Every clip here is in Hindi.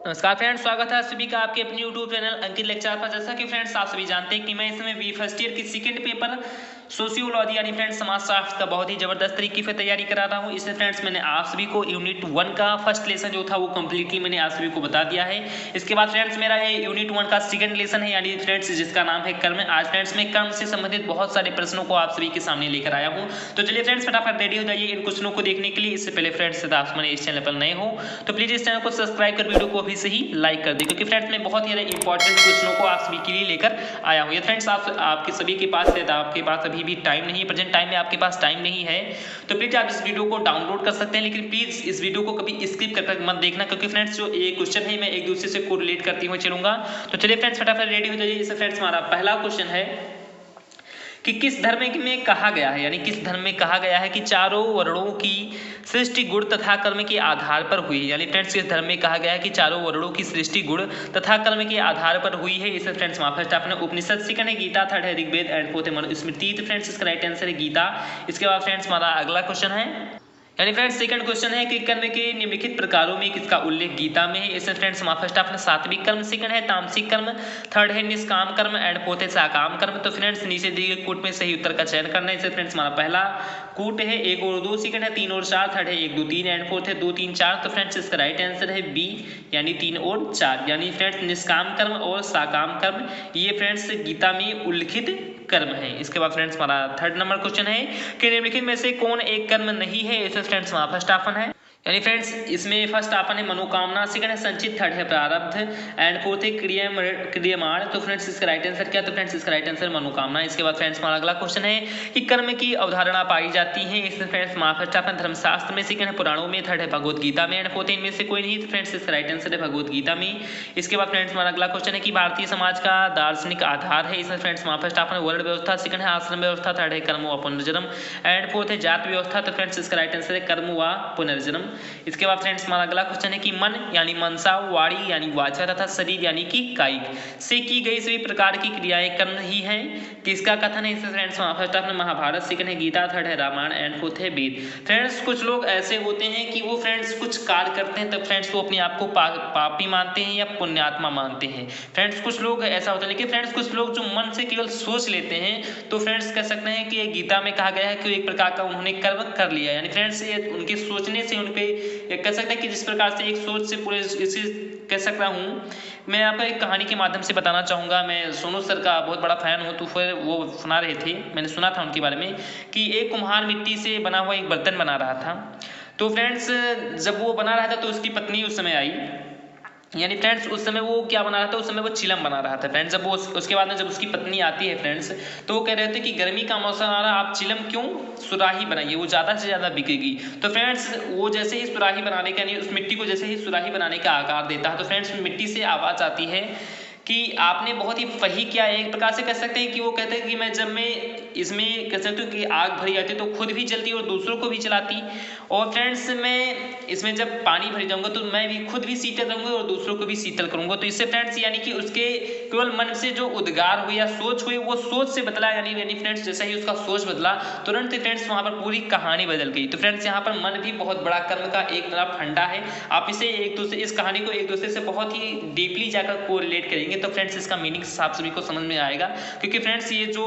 नमस्कार फ्रेंड्स, स्वागत है सभी का आपके अपने यूट्यूब चैनल अंकित लेक्चर पर। जैसा कि फ्रेंड्स आप सभी जानते हैं कि मैं इसमें बी फर्स्ट ईयर की सेकंड पेपर सोशियोलॉजी यानी फ्रेंड्स समाजशास्त्र का बहुत ही जबरदस्त तरीके से तैयारी करा रहा हूँ। इससे फ्रेंड्स मैंने आप सभी को यूनिट 1 का फर्स्ट लेसन जो था वो कम्प्लीटली मैंने आप सभी को बता दिया है। इसके बाद फ्रेंड्स मेरा ये यूनिट 1 का सेकंड लेसन है यानी फ्रेंड्स जिसका नाम है कर्म। आज फ्रेंड्स मैं कर्म से संबंधित बहुत सारे प्रश्नों को आप सभी के सामने लेकर आया हूँ। तो चलिए फ्रेंड्स फटाफट रेडी हो जाइए इन क्वेश्चनों को देखने के लिए। इससे पहले फ्रेंड्स यदि आप इस चैनल पर नए हो तो प्लीज इस चैनल को सब्सक्राइब कर वीडियो को अभी से ही लाइक कर दे, क्योंकि फ्रेंड्स मैं बहुत ही इंपॉर्टेंट क्वेश्चनों को आप सभी के लिए लेकर आया हूँ। ये फ्रेंड्स आपके सभी के पास है, आपके पास अभी भी टाइम नहीं है, प्रेजेंट टाइम में आपके पास टाइम नहीं है तो प्लीज आप इस वीडियो को डाउनलोड कर सकते हैं, लेकिन प्लीज इस वीडियो को कभी स्किप कर मत देखना, क्योंकि फ्रेंड्स जो ये क्वेश्चन है मैं एक दूसरे से कोरिलेट करती हुए चलूंगा। तो चलिए फ्रेंड्स फटाफट रेडी हो जाइए। इससे फ्रेंड्स हमारा पहला क्वेश्चन है कि किस धर्म में कहा गया है, यानी किस धर्म में कहा गया है कि चारों वर्णों की सृष्टि गुण तथा कर्म के आधार पर हुई। यानी फ्रेंड्स किस धर्म में कहा गया है कि चारों वर्णों की सृष्टि गुण तथा कर्म के आधार पर हुई है। इसे फ्रेंड्स फर्स्ट आपने उपनिषद, सेकंड है गीता, थर्ड है ऋग्वेद एंड फोर्थ है मनुस्मृति। तो फ्रेंड्स इसका राइट आंसर है गीता। इसके बाद फ्रेंड्स हमारा अगला क्वेश्चन है, यानी फ्रेंड्स सेकंड क्वेश्चन है कि कर्म के निम्नलिखित प्रकारों में किसका उल्लेख गीता में है। इसमें फ्रेंड्स फर्स्ट आपने सात्विक कर्म, सेकंड है तामसिक कर्म, थर्ड है निष्काम कर्म एंड फोर्थ है साकाम कर्म। तो फ्रेंड्स नीचे दिए गए कूट में सही उत्तर का चयन करना है। इससे फ्रेंड्स हमारा पहला कूट है 1 और 2, सेकंड है 3 और 4, थर्ड है 1 2 3 एंड फोर्थ है 2 3 4। तो फ्रेंड्स इसका राइट आंसर है बी यानी 3 और 4। यानी फ्रेंड्स निष्काम कर्म और साकाम कर्म ये फ्रेंड्स गीता में उल्लिखित कर्म है। इसके बाद फ्रेंड्स हमारा थर्ड नंबर क्वेश्चन है कि निम्नलिखित में से कौन एक कर्म नहीं है। इसमें फ्रेंड्स हमारा फर्स्ट ऑप्शन है, यानी फ्रेंड्स इसमें फर्स्ट ऑप्शन है मनोकामना, सेकंड है संचित, थर्ड है प्रारब्ध एंड फोर्थ है क्रियमाण। तो फ्रेंड्स इसका राइट आंसर क्या, तो फ्रेंड्स इसका राइट आंसर मनोकामना। इसके बाद फ्रेंड्स हमारा अगला क्वेश्चन है कि कर्म की अवधारणा पाई जाती है। इसमें फ्रेंड्स हमारा फर्स्ट ऑप्शन धर्मशास्त्र में, सेकंड है पुराणों में, थर्ड है भगवत गीता में एंड फोर्थ इनमें से कोई नहीं। तो फ्रेंड्स इसका राइट आंसर है भगवत गीता में। इसके बाद फ्रेंड्स हमारा अगला क्वेश्चन है कि भारतीय समाज का दार्शनिक आधार है। इसमें फ्रेंड्स हमारा फर्स्ट ऑप्शन वर्ण व्यवस्था, सेकंड है आश्रम व्यवस्था, थर्ड है कर्म व पुनर्जन्म एंड फोर्थ है जात व्यवस्था। तो फ्रेंड्स इसका राइट आंसर है कर्म व पुनर्जन्म। इसके बाद फ्रेंड्स हमारा अगला क्वेश्चन है कि मन यानी मनसा, वाणी यानी वाचा तथा शरीर यानी कि कायिक से की गई सभी प्रकार की क्रियाएं कर्म ही हैं। किसका कथन है। इससे friends first option Mahabharata, second है गीता, थर्ड है रामायण एंड फोर्थ है वेद। फ्रेंड्स कुछ लोग ऐसे होते हैं कि वो फ्रेंड्स कुछ कार्य करते हैं तब फ्रेंड्स वो अपने आप को पापी मानते हैं या पुण्यात्मा मानते हैं। फ्रेंड्स कुछ लोग ऐसा होता है, लेकिन फ्रेंड्स कुछ लोग जो मन से केवल सोच लेते हैं तो फ्रेंड्स कह सकते हैं कि गीता में कहा गया है कि एक प्रकार का उन्होंने कर्म कर लिया। यानी फ्रेंड्स ये उनके सोचने से उनके कह सकते हैं कि जिस प्रकार से एक सोच से पूरे इसे कह सकता हूँ। मैं आपको एक कहानी के माध्यम से बताना चाहूँगा। मैं सोनू सर का बहुत बड़ा फैन हूँ, तो फिर वो सुना रहे थे, मैंने सुना था उनके बारे में कि एक कुम्हार मिट्टी से बना हुआ एक बर्तन बना रहा था। तो फ्रेंड्स जब वो बना रहा था तो उसकी पत्नी उस समय आई, यानी फ्रेंड्स उस समय वो क्या बना रहा था, उस समय वो चिलम बना रहा था। फ्रेंड्स जब वो उसके बाद में जब उसकी पत्नी आती है फ्रेंड्स तो वो कह रहे थे कि गर्मी का मौसम आ रहा, आप चिलम क्यों सुराही बनाइए, वो ज़्यादा से ज़्यादा बिकेगी। तो फ्रेंड्स वो जैसे ही सुराही बनाने का, यानी उस मिट्टी को जैसे ही सुराही बनाने का आकार देता है तो फ्रेंड्स मिट्टी से आवाज़ आती है कि आपने बहुत ही सही किया है। एक प्रकार से कह सकते हैं कि वो कहते हैं कि मैं जब मैं इसमें कह सकती हूँ कि आग भरी जाती तो खुद भी जलती और दूसरों को भी जलाती, और फ्रेंड्स मैं इसमें जब पानी भर जाऊंगा तो मैं भी खुद भी शीतल रहूंगा और दूसरों को भी शीतल करूंगा। तो इससे फ्रेंड्स यानी कि उसके केवल मन से जो उद्गार हुई या सोच हुई वो सोच से बदला, यानी फ्रेंड्स जैसा ही उसका सोच बदला तुरंत फ्रेंड्स वहाँ पर पूरी कहानी बदल गई। तो फ्रेंड्स यहाँ पर मन भी बहुत बड़ा कर्म का एक तरह फंडा है। आप इसे एक दूसरे इस कहानी को एक दूसरे से बहुत ही डीपली जाकर कोरिलेट करेंगे तो फ्रेंड्स इसका मीनिंग आप सभी को समझ में आएगा, क्योंकि फ्रेंड्स ये जो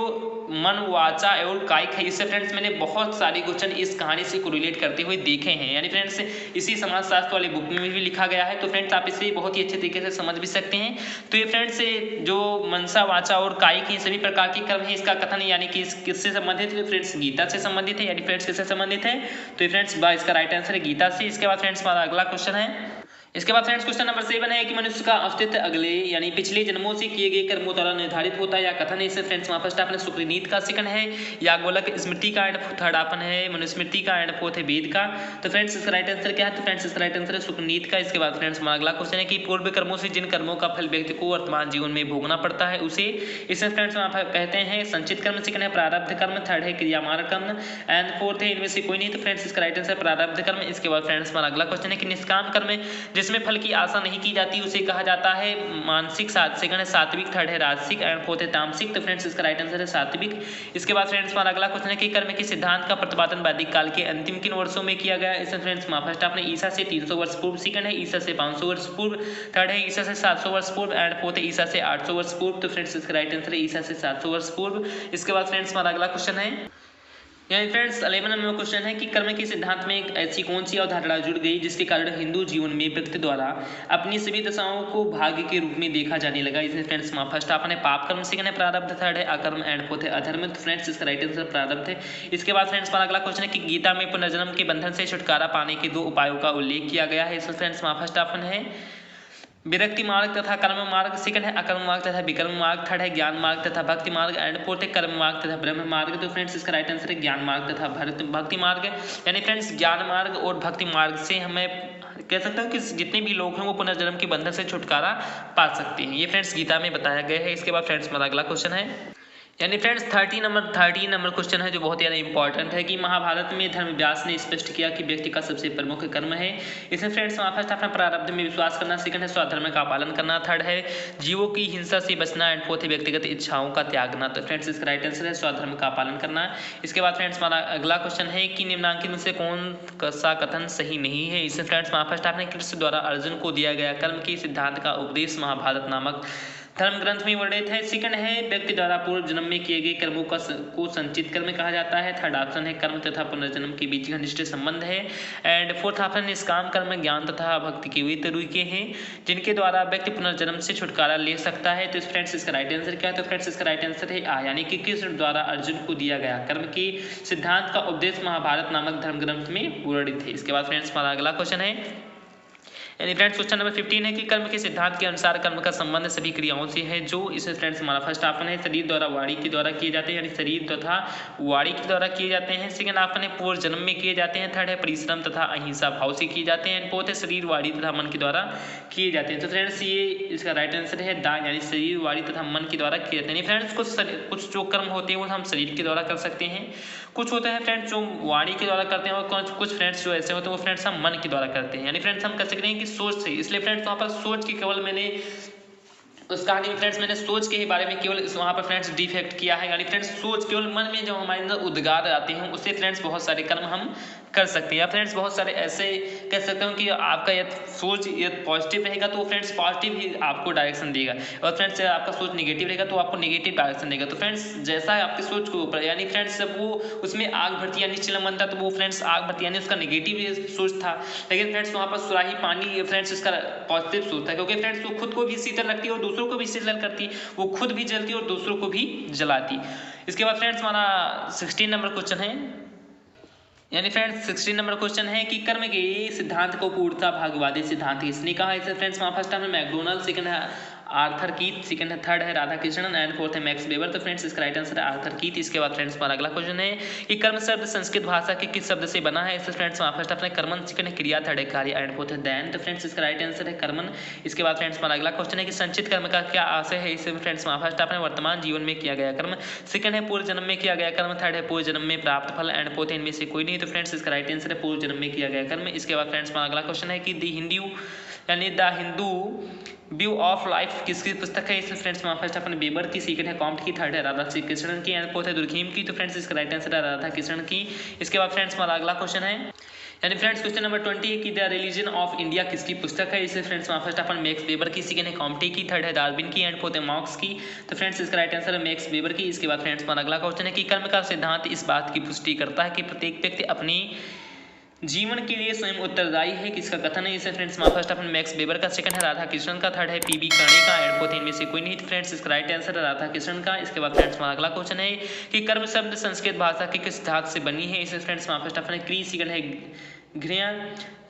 मन, वाचा और कायिक है इससे फ्रेंड्स मैंने बहुत सारे क्वेश्चन इस कहानी से कोरिलेट करते हुए देखे हैं। यानी फ्रेंड्स इसी समाजशास्त्र वाली बुक में भी लिखा गया है, तो फ्रेंड्स आप इसे बहुत ही अच्छे तरीके से समझ भी सकते हैं। तो ये फ्रेंड्स जो मनसा, वाचा और कायिक है सभी प्रकार के कर्म है, इसका कथन यानी कि किससे संबंधित है, फ्रेंड्स गीता से संबंधित है। यानी फ्रेंड्स किससे संबंधित है, तो फ्रेंड्स इसका राइट आंसर है गीता से। इसके बाद फ्रेंड्स हमारा अगला क्वेश्चन है, इसके बाद फ्रेंड्स क्वेश्चन नंबर 7 है कि मनुष्य का अस्तित्व अगले यानी पिछले जन्मों से किए गए कर्मों द्वारा निर्धारित होता है या कथन है। इससे फ्रेंड्स फर्स्ट आपने शुक्रनीत का, सेकंड है याज्ञवल्क्य स्मृति का एंड थर्ड आपन है मनुस्मृति का एंड फोर्थ है वेद का। तो फ्रेंड्स इसका राइट आंसर क्या है, तो फ्रेंड्स इसका राइट आंसर है शुक्रनीत का। इसके बाद फ्रेंड्स हमारा अगला क्वेश्चन है कि पूर्व कर्मों से जिन कर्मों का फल व्यक्ति को वर्तमान जीवन में भोगना पड़ता है उसे, इससे फ्रेंड्स कहते हैं संचित कर्म, सेकंड है प्रारब्ध कर्म, थर्ड है क्रियामाण कर्म एंड फोर्थ है इनमें से कोई नहीं। तो फ्रेंड्स इसका राइट आंसर प्रारब्ध कर्म। इसके बाद फ्रेंड्स हमारा अगला क्वेश्चन है कि निष्काम कर्म जिसमें फल की आशा नहीं की जाती उसे कहा जाता है मानसिक। सेकंड है सात्विक, थर्ड है राजसिक एंड फोर्थ है तामसिक। तो फ्रेंड्स इसका राइट आंसर है सात्विक। इसके बाद फ्रेंड्स हमारा अगला क्वेश्चन है कि कर्म के सिद्धांत का प्रतिपादन वैदिक काल के अंतिम किन वर्षों में किया गया। इसमें फ्रेंड्स फर्स्ट आपने ईसा से 300 वर्ष पूर्व, सेकंड है ईसा से 500 वर्ष पूर्व, थर्ड है ईसा से 700 वर्ष पूर्व एंड फोर्थ है ईसा से 800 वर्ष पूर्व। तो फ्रेंड्स इसका राइट आंसर है ईसा से 700 वर्ष पूर्व। इसके बाद फ्रेंड्स हमारा अगला क्वेश्चन है, यानी फ्रेंड्स 11 नंबर क्वेश्चन है कि कर्म के सिद्धांत में एक ऐसी कौन सी अवधारणा जुड़ गई जिसके कारण हिंदू जीवन में व्यक्ति द्वारा अपनी सभी दशाओं को भाग्य के रूप में देखा जाने लगा। इसमें फ्रेंड्स फर्स्ट आपने पाप कर्म, सेकंड है प्रारब्ध, थर्ड है अकर्म एंड फोर्थ है अधर्म। तो फ्रेंड्स इसका राइट आंसर प्रारब्ध है। इसके बाद फ्रेंड्स हमारा अगला क्वेश्चन है कि गीता में पुनर्जन्म के बंधन से छुटकारा पाने के 2 उपायों का उल्लेख किया गया है। इसमें फ्रेंड्स फर्स्ट आपन है विरक्ति मार्ग तथा कर्म मार्ग, सेकंड है अकर्म मार्ग तथा विकर्म मार्ग, थर्ड है ज्ञान मार्ग तथा भक्ति मार्ग एंड फोर्थ है कर्म मार्ग तथा ब्रह्म मार्ग। तो फ्रेंड्स इसका राइट आंसर है ज्ञान मार्ग तथा भक्ति मार्ग। यानी फ्रेंड्स ज्ञान मार्ग और भक्ति मार्ग से हमें कह सकता हूँ कि जितने भी लोग हैं वो पुनर्जन्म के बंधन से छुटकारा पा सकते हैं। ये फ्रेंड्स गीता में बताया गया है। इसके बाद फ्रेंड्स हमारा अगला क्वेश्चन है, यानी फ्रेंड्स 13 नंबर क्वेश्चन है जो बहुत ज़्यादा इंपॉर्टेंट है कि महाभारत में धर्मव्यास ने स्पष्ट किया कि व्यक्ति का सबसे प्रमुख कर्म है। इसमें फ्रेंड्स फर्स्ट अपना प्रारब्ध में विश्वास करना, सेकंड है स्वधर्म का पालन करना, थर्ड है जीवों की हिंसा से बचना एंड फोर्थ है व्यक्तिगत इच्छाओं का त्यागना। तो फ्रेंड्स इसका राइट आंसर है स्वधर्म का पालन करना। इसके बाद फ्रेंड्स हमारा अगला क्वेश्चन है कि निम्नांकित में से कौन सा कथन सही नहीं है। इसमें फ्रेंड्स फर्स्ट आपने कृष्ण द्वारा अर्जुन को दिया गया कर्म के सिद्धांत का उपदेश महाभारत नामक धर्म ग्रंथ में वर्णित है। सेकंड है व्यक्ति द्वारा पूर्व जन्म में किए गए कर्मों को संचित कर्म कहा जाता है। थर्ड ऑप्शन है कर्म तथा पुनर्जन्म के बीच घनिष्ठ संबंध है एंड फोर्थ ऑप्शन निष्काम कर्म ज्ञान तथा भक्ति के वे तरीके हैं जिनके द्वारा व्यक्ति पुनर्जन्म से छुटकारा ले सकता है। तो फ्रेंड्स इसका राइट आंसर क्या है। तो फ्रेंड्स इसका राइट आंसर है आ, यानी कि कृष्ण द्वारा अर्जुन को दिया गया कर्म के सिद्धांत का उपदेश महाभारत नामक धर्म ग्रंथ में वर्णित है। इसके बाद फ्रेंड्स हमारा अगला क्वेश्चन है, यानी फ्रेंड्स क्वेश्चन नंबर 15 है कि कर्म के सिद्धांत के अनुसार कर्म का संबंध सभी क्रियाओं से है जो इसमें फ्रेंड्स हमारा फर्स्ट ऑप्शन है शरीर द्वारा वाणी के द्वारा किए जाते हैं, यानी शरीर तथा वाणी के द्वारा किए जाते हैं। सेकंड ऑप्शन है पूर्व जन्म में किए जाते हैं, थर्ड है परिश्रम तथा अहिंसा भाव से किए जाते हैं, फोर्थ है शरीर वाणी तथा मन के द्वारा किए जाते हैं। तो फ्रेंड्स ये इसका राइट आंसर है दा, यानी शरीर वाणी तथा मन के द्वारा किए जाते हैं। फ्रेंड्स कुछ जो कर्म होते हैं वो हम शरीर के द्वारा कर सकते हैं, कुछ होते हैं फ्रेंड्स जो वाणी के द्वारा करते हैं और कुछ फ्रेंड्स जो ऐसे होते हैं वो फ्रेंड्स हम मन के द्वारा करते हैं। यानी फ्रेंड्स हम कह सकते हैं कि सोच से, इसलिए फ्रेंड्स वहाँ पर सोच की केवल मैंने उस कहानी में फ्रेंड्स मैंने सोच के ही बारे में केवल वहाँ पर फ्रेंड्स डिफेक्ट किया है। यानी फ्रेंड्स सोच केवल मन में जो हमारे अंदर उद्गार आते हैं उससे फ्रेंड्स बहुत सारे कर्म हम कर सकते हैं। या फ्रेंड्स बहुत सारे ऐसे कह सकता हूँ कि आपका यह सोच यह पॉजिटिव रहेगा तो फ्रेंड्स पॉजिटिव ही आपको डायरेक्शन देगा और फ्रेंड्स आपका सोच नेगेटिव रहेगा तो आपको नेगेटिव डायरेक्शन देगा। तो फ्रेंड्स जैसा है आपकी सोच के ऊपर, यानी फ्रेंड्स जब वो उसमें आग भरती यानी चिलम बनता तो वो फ्रेंड्स आग भरती यानी उसका नेगेटिव सोच था, लेकिन फ्रेंड्स वहाँ पर सुराही पानी फ्रेंड्स इसका पॉजिटिव सोच था क्योंकि फ्रेंड्स वो खुद को भी शीतल रखती है और दूसरों को भी शीतल करती, वो खुद भी जलती और दूसरों को भी जलाती। इसके बाद फ्रेंड्स हमारा 16 नंबर क्वेश्चन है, यानी फ्रेंड्स 16 नंबर क्वेश्चन है कि कर्म के सिद्धांत को पूर्णता भागवादी सिद्धांत किसने कहा। इसे फ्रेंड्स वहाँ फर्स्ट है मैकडोनल्ड, सेकंड है आर्थर कीथ, सेकंड है थर्ड है राधा कृष्णन एंड फोर्थ है मैक्स वेबर। तो फ्रेंड्स इसका राइट आंसर है आर्थर कीथ। इसके बाद फ्रेंड्स हमारा अगला क्वेश्चन है कि कर्म शब्द संस्कृत भाषा के किस शब्द से बना है। इससे फ्रेंड्स वहाँ फर्स्ट अपने कर्मन, सेकंड है क्रिया, थर्ड है कार्य एंड फोर्थ है दैन। तो फ्रेंड्स इसका राइट आंसर है कर्मन। इसके बाद फ्रेंड्स हमारा अगला क्वेश्चन है कि संचित कर्म का क्या आशय है। इससे फ्रेंड्स वहाँ फर्स्ट अपने वर्तमान जीवन में किया गया कर्म, सेकंड है पूर्व जन्म में किया गया कर्म, थर्ड है पूर्व जन्म में प्राप्त फल एंड फोर्थ इनमें से कोई नहीं। तो फ्रेंड्स इसका राइट आंसर है पूर्व जन्म में किया गया कर्म। इसके बाद फ्रेंड्स हमारा अगला क्वेश्चन है कि the Hindu view of life किसकी पुस्तक है। इसमें फ्रेंड्स वहाँ फर्स्ट अपने बेबर की, सेकंड है कॉम्ट की, थर्ड है राधा कृष्णन की एंड फोर्थ है दुर्खीम की। तो फ्रेंड्स इसका राइट आंसर है राधा कृष्णन की। इसके बाद फ्रेंड्स हमारा अगला क्वेश्चन है, यानी फ्रेंड्स क्वेश्चन नंबर 20 है कि द रिलीजन ऑफ इंडिया किसकी पुस्तक है। इससे फ्रेंड्स वहाँ फर्स्ट अपन मैक्स वेबर की, सेकंड है कॉम्टे की, थर्ड है डार्विन की एंड फोर्थ है मार्क्स की। तो फ्रेंड्स इसका राइट आंसर है मैक्स वेबर की। इसके बाद फ्रेंड्स हमारा अगला क्वेश्चन है कि कर्म का सिद्धांत इस बात की पुष्टि करता है कि प्रत्येक व्यक्ति अपनी जीवन के लिए स्वयं उत्तरदायी है, किसका कथन है। इसे फ्रेंड्स फर्स्ट अपन मैक्स वेबर का, सेकंड है राधा कृष्णन का, थर्ड है पीबी कर्णे का एंड फोर्थ इनमें से कोई नहीं। तो फ्रेंड्स इसका राइट आंसर है राधा कृष्णन का। इसके बाद फ्रेंड्स हमारा अगला क्वेश्चन है कि कर्म शब्द संस्कृत भाषा के किस धातु से बनी है। इसे फ्रेंड्स फर्स्ट अपन क्री, सेकंड है घृया,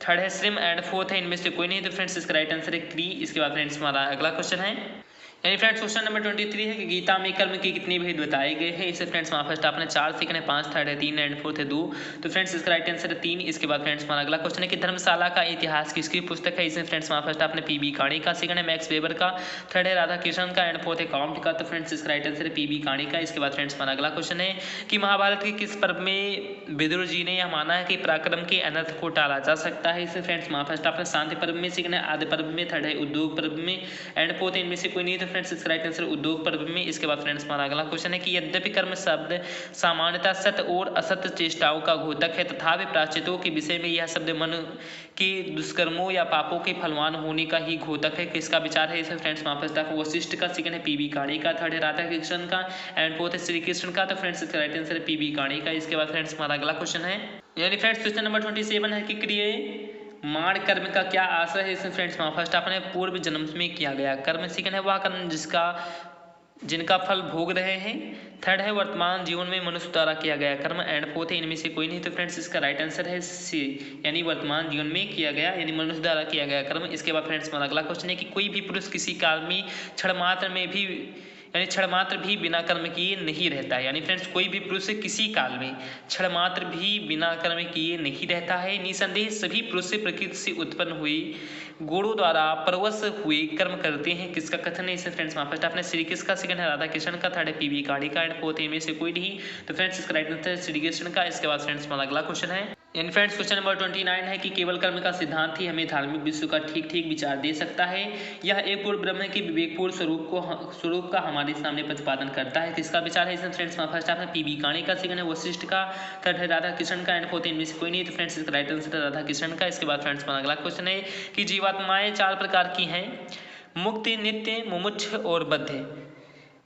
थर्ड है श्रिम एंड फोर्थ है इनमें से कोई नहीं। तो फ्रेंड्स इसका राइट आंसर है क्री। इसके बाद फ्रेंड्स हमारा अगला क्वेश्चन है, यानी फ्रेंड्स क्वेश्चन नंबर 23 है कि गीता में कर्म के कितने भेद बताए गए हैं। इसे फ्रेंड्स वहाँ फर्स्ट आपने 4, सेकंड है 5, थर्ड है 3 एंड फोर्थ है 2। तो फ्रेंड्स इसका राइट आंसर है 3। इसके बाद फ्रेंड्स हमारा अगला क्वेश्चन है कि धर्मशाला का इतिहास किसकी पुस्तक है। इसे फ्रेंड्स वहाँ फर्स्ट आपने पीबी काणी का, सेकंड है मैक्स वेबर का, थर्ड है राधा कृष्णन का एंड फोर्थ है कॉम्ट का। तो फ्रेंड्स इसका राइट आंसर है पीबी काणी का। इसके बाद फ्रेंड्स हमारा अगला क्वेश्चन है कि महाभारत के किस पर्व में विदुर जी ने यह माना है कि पराक्रम के अनर्थ को टाला जा सकता है। इसे फ्रेंड्स फर्स्ट आपने शांति पर्व में, सेकंड है आदि पर्व में, थर्ड है उद्योग पर्व में एंड फोर्थ इनमें से कोई नहीं। तो फ्रेंड्स इसका राइट आंसर उद्योग पर्व में। इसके बाद फ्रेंड्स हमारा अगला क्वेश्चन है कि यद्यपि कर्म शब्द सामान्यतः सत्य और असत्य चेष्टाओं का घोतक है, तथापि प्रायश्चितों के विषय में यह शब्द मन के दुष्कर्मों या पापों के फलवान होने का ही घोतक है। किसका विचार है? इसे फ्रेंड्स फर्स्ट ऑफ वशिष्ठ का, सेकंड है पीबी काणी का, थर्ड है राधा कृष्ण का एंड फोर्थ है श्री कृष्ण का। तो फ्रेंड्स इसका राइट आंसर है पीबी काणी का। इसके बाद फ्रेंड्स हमारा अगला क्वेश्चन है, यानी फ्रेंड्स क्वेश्चन नंबर 27 है कि क्रियमाण कर्म का क्या आशय है? इसमें फ्रेंड्स फर्स्ट आपने पूर्व जन्म में किया गया कर्म, सेकंड है वह कर्म जिनका फल भोग रहे हैं, थर्ड है वर्तमान जीवन में मनुष्य द्वारा किया गया कर्म एंड फोर्थ है इनमें से कोई नहीं। तो फ्रेंड्स इसका राइट आंसर है सी, यानी वर्तमान जीवन में किया गया यानी मनुष्य द्वारा किया गया कर्म। इसके बाद फ्रेंड्स हमारा अगला क्वेश्चन है कि कोई भी पुरुष किसी काल में क्षण मात्र भी बिना कर्म किए नहीं रहता है। यानी फ्रेंड्स कोई भी पुरुष किसी काल में क्षण मात्र भी बिना कर्म किए नहीं रहता है। निसंदेह सभी पुरुष प्रकृति से उत्पन्न हुई गुणों द्वारा परवश हुए कर्म करते हैं। किसका कथन है? इसे फ्रेंड्स फर्स्ट आपने श्री कृष्ण का, सेकंड है राधा कृष्ण का, थर्ड है पीबी काणी का एंड फोर्थ इनमें से कोई नहीं। तो फ्रेंड्स इसका राइट आंसर है श्री कृष्ण का। इसके बाद फ्रेंड्स हमारा अगला क्वेश्चन है, इन फ्रेंड्स क्वेश्चन नंबर 29 है कि केवल कर्म का सिद्धांत ही हमें धार्मिक विश्व का ठीक ठीक विचार दे सकता है। यह एक पूर्ण ब्रह्म के विवेकपूर्ण स्वरूप का हमारे सामने प्रतिपादन करता है। किसका विचार है? इसमें फ्रेंड्स फर्स्ट आपने पीबी काणी का, सेकंड है वशिष्ठ का, थर्ड है राधा कृष्ण का एंड फोर्थ इनमें से कोई नहीं। तो फ्रेंड्स इसका राइट आंसर है राधा कृष्ण का। इसके बाद फ्रेंड्स हमारा अगला क्वेश्चन है कि जीवात्माएं 4 प्रकार की हैं, मुक्ति, नित्य, मुमुक्ष और बद्ध।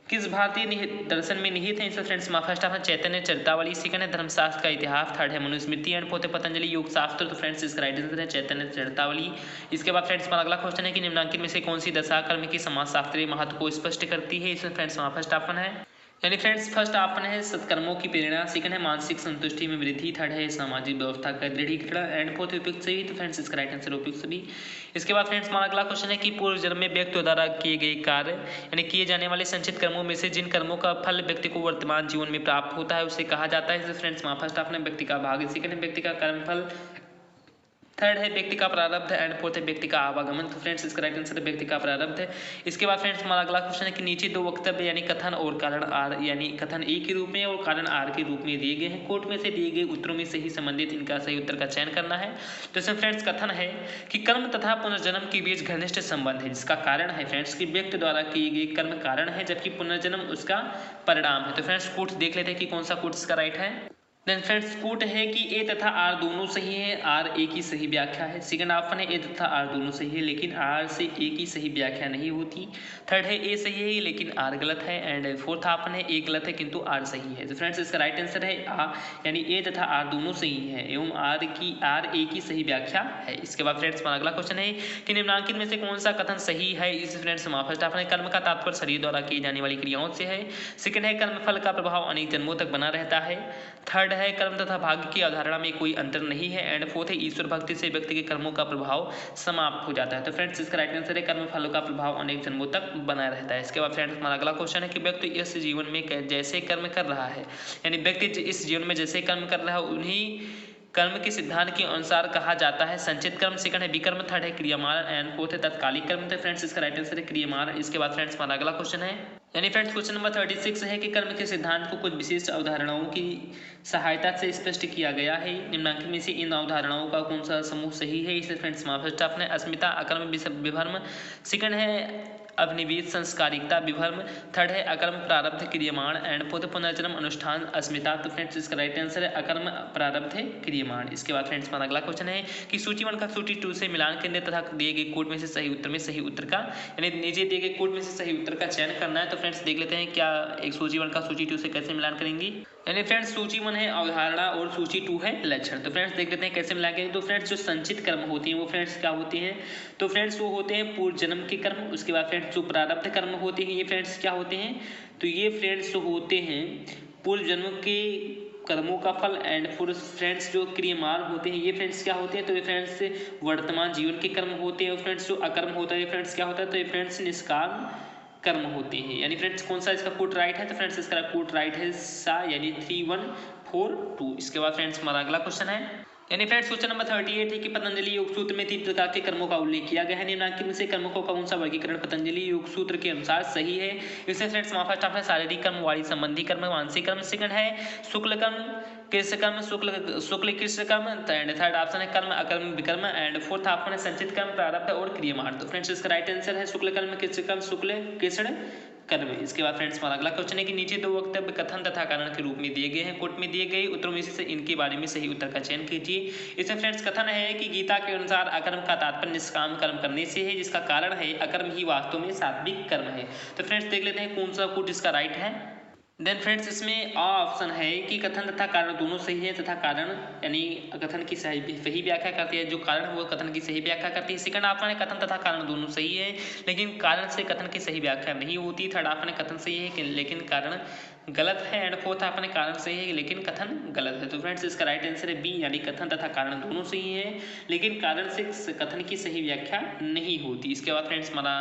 किस भारतीय दर्शन में निहित है? इससे फ्रेंड्स फर्स्ट आपने चैतन्य चरितावली, सेकंड है धर्मशास्त्र का इतिहास, थर्ड है मनुस्मृति एंड फोर्थ है पतंजलि योग शास्त्र। तो फ्रेंड्स इसका राइट आंसर है चैतन्य चरितावली। इसके बाद फ्रेंड्स हमारा अगला क्वेश्चन है कि निम्नलिखित में से कौन सी दशा कर्म की समाजशास्त्रीय महत्व को स्पष्ट करती है? इसमें फ्रेंड्स फर्स्ट ऑप्शन है, यानी फ्रेंड्स फर्स्ट ऑप्शन है सत्कर्मों की प्रेरणा, सेकंड है मानसिक संतुष्टि में वृद्धि, थर्ड है सामाजिक व्यवस्था का दृढ़ीकरण एंड फोर्थ उपयुक्त सभी। तो फ्रेंड्स इसका राइट आंसर उपयुक्त सभी। इसके बाद फ्रेंड्स हमारा अगला क्वेश्चन है कि पूर्व जन्म में व्यक्ति द्वारा किए गए कार्य यानी किए जाने वाले संचित कर्मों में से जिन कर्मों का फल व्यक्ति को वर्तमान जीवन में प्राप्त होता है उसे कहा जाता है। फ्रेंड्स फर्स्ट ऑप्शन है व्यक्ति का भाग्य, सेकंड है व्यक्ति का कर्मफल, थर्ड है व्यक्ति का प्रारब्ध एंड फोर्थ है व्यक्ति का आवागमन। तो फ्रेंड्स इसका राइट आंसर है व्यक्ति का प्रारब्ध है। इसके बाद फ्रेंड्स हमारा अगला क्वेश्चन है कि नीचे 2 वक्तव्य यानी कथन और कारण आर यानी कथन ए के रूप में और कारण आर के रूप में दिए गए हैं। कोर्ट में से दिए गए उत्तरों में से ही संबंधित इनका सही उत्तर का चयन करना है। तो इसमें फ्रेंड्स कथन है कि कर्म तथा पुनर्जन्म के बीच घनिष्ठ संबंध है, जिसका कारण है फ्रेंड्स कि व्यक्ति द्वारा किए गए कर्म कारण है जबकि पुनर्जन्म उसका परिणाम है। तो फ्रेंड्स कोर्ट देख लेते हैं कि कौन सा कोर्ट इसका राइट है। देन फ्रेंड्स कोट है कि ए तथा आर दोनों सही है, आर ए की सही व्याख्या है। सेकंड ऑप्शन है ए तथा आर दोनों सही है लेकिन आर से ए की सही व्याख्या नहीं होती। थर्ड है ए सही है लेकिन आर गलत है एंड फोर्थ ऑप्शन है ए गलत है किंतु आर सही है। तो फ्रेंड्स इसका राइट आंसर है आ, यानी ए तथा आर दोनों सही है एवं आर ए की सही व्याख्या है। इसके बाद फ्रेंड्स हमारा अगला क्वेश्चन है कि निम्नलिखित में से कौन सा कथन सही है? इस फ्रेंड्स फर्स्ट ऑप्शन है कर्म का तात्पर्य शरीर द्वारा की जाने वाली क्रियाओं से है। सेकंड है कर्म फल का प्रभाव अनेक जन्मों तक बना रहता है। थर्ड है कर्म तथा भाग्य की अवधारणा में कोई अंतर नहीं है एंड फोर्थ है ईश्वर भक्ति से व्यक्ति के कर्मों का प्रभाव समाप्त हो जाता है। तो फ्रेंड्स इसका राइट आंसर है कर्म फलों का प्रभाव अनेक जन्मों तक बना रहता है। इसके बाद फ्रेंड्स हमारा अगला क्वेश्चन है कि व्यक्ति इस जीवन में जैसे कर्म कर रहा है यानी व्यक्ति इस जीवन में जैसे कर्म कर रहा है उन्हीं कर्म के सिद्धांत के अनुसार कहा जाता है संचित कर्म, सेकंड है विकर्म, थर्ड है क्रियामान एंड फोर्थ है तत्कालिक कर्म। तो फ्रेंड्स इसका राइट आंसर है क्रियामान। इसके बाद फ्रेंड्स हमारा अगला क्वेश्चन है यानी फ्रेंड्स क्वेश्चन नंबर 36 है कि कर्म के सिद्धांत को कुछ विशिष्ट अवधारणाओं की सहायता से स्पष्ट किया गया है। निम्नलिखित में से इन अवधारणाओं का कौन सा समूह सही है? इसे फ्रेंड्स फर्स्ट आपने अस्मिता, अकर्म, विभर्म, सेकंड है अवनिवेश, संस्कारिकता, विभर्म, थर्ड है अकर्म, प्रारब्ध, क्रियमाण एंड फोर्थ पुनर्जन्म, अनुष्ठान, अस्मिता। तो फ्रेंड्स इसका राइट आंसर है अकर्म, प्रारब्ध है, क्रियमाण। इसके बाद फ्रेंड्स हमारा अगला क्वेश्चन है कि सूची 1 का सूची 2 से मिलान करने तथा दिए गए कोड में से सही उत्तर का यानी नीचे दिए गए कोड में से सही उत्तर का चयन करना है। तो फ्रेंड्स देख लेते हैं क्या एक सूची 1 का सूची 2 से कैसे मिलान करेंगे। यानी फ्रेंड्स सूची 1 है अवधारणा और सूची 2 है लक्षण। तो फ्रेंड्स देख लेते हैं कैसे मिलाएंगे। तो फ्रेंड्स जो संचित कर्म होते हैं वो फ्रेंड्स क्या होते हैं? तो फ्रेंड्स वो होते हैं पूर्व जन्म के कर्म। उसके बाद फ्रेंड्स जो प्रारब्ध कर्म होते हैं ये फ्रेंड्स क्या होते हैं? तो ये फ्रेंड्स होते हैं पूर्व जन्म के कर्मों का फल एंड फ्रेंड्स जो क्रियमाण होते हैं ये फ्रेंड्स क्या होते हैं? तो ये फ्रेंड्स वर्तमान जीवन के कर्म होते हैं। और फ्रेंड्स जो अकर्म होता है ये फ्रेंड्स क्या होता है? तो ये फ्रेंड्स निष्काम कर्म होते हैं। यानी फ्रेंड्स कौन सा इसका कोड राइट है? तो फ्रेंड्स इसका कोड राइट है सा यानी 3, 1, 4, 2। इसके बाद फ्रेंड्स हमारा अगला क्वेश्चन है यानी फ्रेंड्स क्वेश्चन नंबर 38 है कि पतंजलि योग सूत्र में 3 प्रकार के कर्मों का उल्लेख किया गया है, निम्नलिखित में से कर्मों का कौन सा वर्गीकरण पतंजलि योग सूत्र के अनुसार सही है। इसमें फ्रेंड्स फर्स्ट ऑप्शन शारीरिक कर्म, वाणी संबंधी कर्म, मानसिक कर्म। सेकंड है शुक्ल कर्म, कृष्ण कर्म, शुक्ल कृष्ण कर्म। थर्ड ऑप्शन है कर्म अकर्म विकर्म एंड फोर्थ ऑप्शन है संचित कर्म, प्रारब्ध और क्रियमाण। तो फ्रेंड्स इसका राइट आंसर है शुक्ल कर्म, कृष्ण कर्म, शुक्ल कृष्ण कर्म। इसके बाद फ्रेंड्स हमारा अगला क्वेश्चन है कि नीचे 2 वक्तव्य कथन तथा कारण के रूप में दिए गए हैं, कोट में दिए गए उत्तरों में से इनके बारे में सही उत्तर का चयन कीजिए। इसमें फ्रेंड्स कथन है कि गीता के अनुसार अकर्म का तात्पर्य निष्काम कर्म करने से है, जिसका कारण है अकर्म ही वास्तव में सात्विक कर्म है। तो फ्रेंड्स देख लेते हैं कौन सा कोट इसका राइट है। देन फ्रेंड्स इसमें ऑप्शन है कि कथन तथा कारण दोनों सही है तथा कारण यानी कथन की सही व्याख्या करती है, जो कारण है वो कथन की सही व्याख्या करती है। सेकंड ऑप्शन है कथन तथा कारण दोनों सही है लेकिन कारण से कथन की सही व्याख्या नहीं होती। थर्ड ऑप्शन है कथन सही है लेकिन कारण गलत है एंड फोर्थ ऑप्शन है कारण सही है लेकिन कथन गलत है। तो फ्रेंड्स इसका राइट आंसर है बी, यानी कथन तथा कारण दोनों सही है लेकिन कारण से कथन की सही व्याख्या नहीं होती। इसके बाद फ्रेंड्स हमारा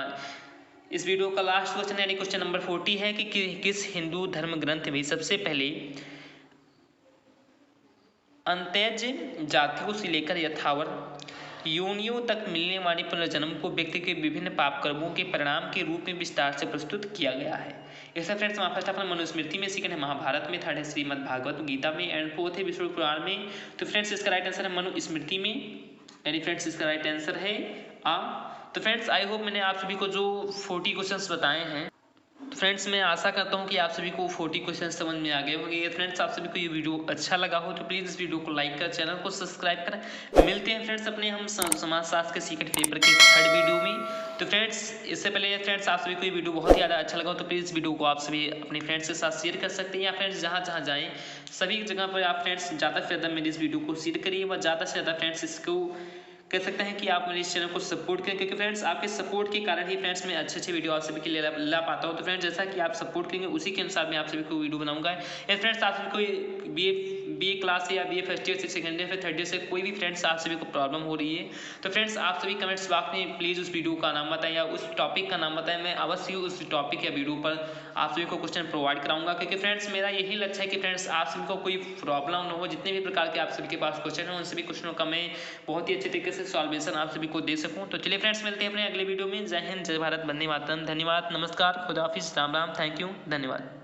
इस वीडियो का लास्ट क्वेश्चन यानी क्वेश्चन नंबर 40 है कि किस हिंदू धर्म ग्रंथ में सबसे पहले अंत्यज जातियों से लेकर यथावर योनियों तक मिलने वाली पुनर्जन्म को व्यक्ति के विभिन्न पाप कर्मों के परिणाम के रूप में विस्तार से प्रस्तुत किया गया है। ऐसा फ्रेंड्स हमारा फर्स्ट ऑप्शन मनुस्मृति में, सेकंड है महाभारत में, थर्ड है श्रीमद् भागवत गीता में एंड फोर्थ है विष्णु पुराण में। तो फ्रेंड्स इसका राइट आंसर है मनुस्मृति में, यानी फ्रेंड्स इसका राइट आंसर है आ। तो फ्रेंड्स आई होप मैंने आप सभी को जो 40 क्वेश्चंस बताए हैं, तो फ्रेंड्स मैं आशा करता हूं कि आप सभी को 40 क्वेश्चन समझ में आ गए होंगे। फ्रेंड्स आप सभी को ये वीडियो अच्छा लगा हो तो प्लीज़ इस वीडियो को लाइक कर, चैनल को सब्सक्राइब करें। मिलते हैं फ्रेंड्स अपने हम समाजशास्त्र के सीक्रेट पेपर के थर्ड वीडियो में। तो फ्रेंड्स इससे पहले फ्रेंड्स आप सभी को ये वीडियो बहुत ही ज़्यादा अच्छा लगा हो तो प्लीज़ वीडियो को आप सभी अपने फ्रेंड्स के साथ शेयर कर सकते हैं, या फ्रेंड्स जहाँ जहाँ जाएँ सभी जगह पर आप फ्रेंड्स ज़्यादा से ज़्यादा मेरी इस वीडियो को शेयर करिए व ज़्यादा से ज़्यादा फ्रेंड्स इसको कह सकते हैं कि आप मेरे इस चैनल को सपोर्ट करें, क्योंकि फ्रेंड्स आपके सपोर्ट के कारण ही फ्रेंड्स मैं अच्छे वीडियो आप सभी के लिए ला पाता हूं। तो फ्रेंड्स जैसा कि आप सपोर्ट करेंगे उसी के अनुसार मैं आप सभी को वीडियो बनाऊंगा। या फ्रेंड्स आप सभी को बीए क्लास से या बीए फर्स्ट ईयर से, सेकंड ईयर से, थर्ड ईयर से कोई भी फ्रेंड्स आप सभी को प्रॉब्लम हो रही है तो फ्रेंड्स आप सभी कमेंट्स बॉक्स में प्लीज़ उस वीडियो का नाम बताएं या उस टॉपिक का नाम बताएं। मैं अवश्य उस टॉपिक या वीडियो पर आप सभी को क्वेश्चन प्रोवाइड कराऊंगा, क्योंकि फ्रेंड्स मेरा यही लक्ष्य है कि फ्रेंड्स आप सभी को कोई प्रॉब्लम ना हो। जितने भी प्रकार के आप सभी के पास क्वेश्चन हैं उन सभी क्वेश्चनों का मैं बहुत ही अच्छे तरीके से सॉल्वेशन आप सभी को दे सकूं। तो चलिए फ्रेंड्स मिलते हैं अपने अगले वीडियो में। जय हिंद, जय भारत, वंदे मातरम। धन्यवाद, नमस्कार, खुदा हाफिज़, राम राम, थैंक यू, धन्यवाद।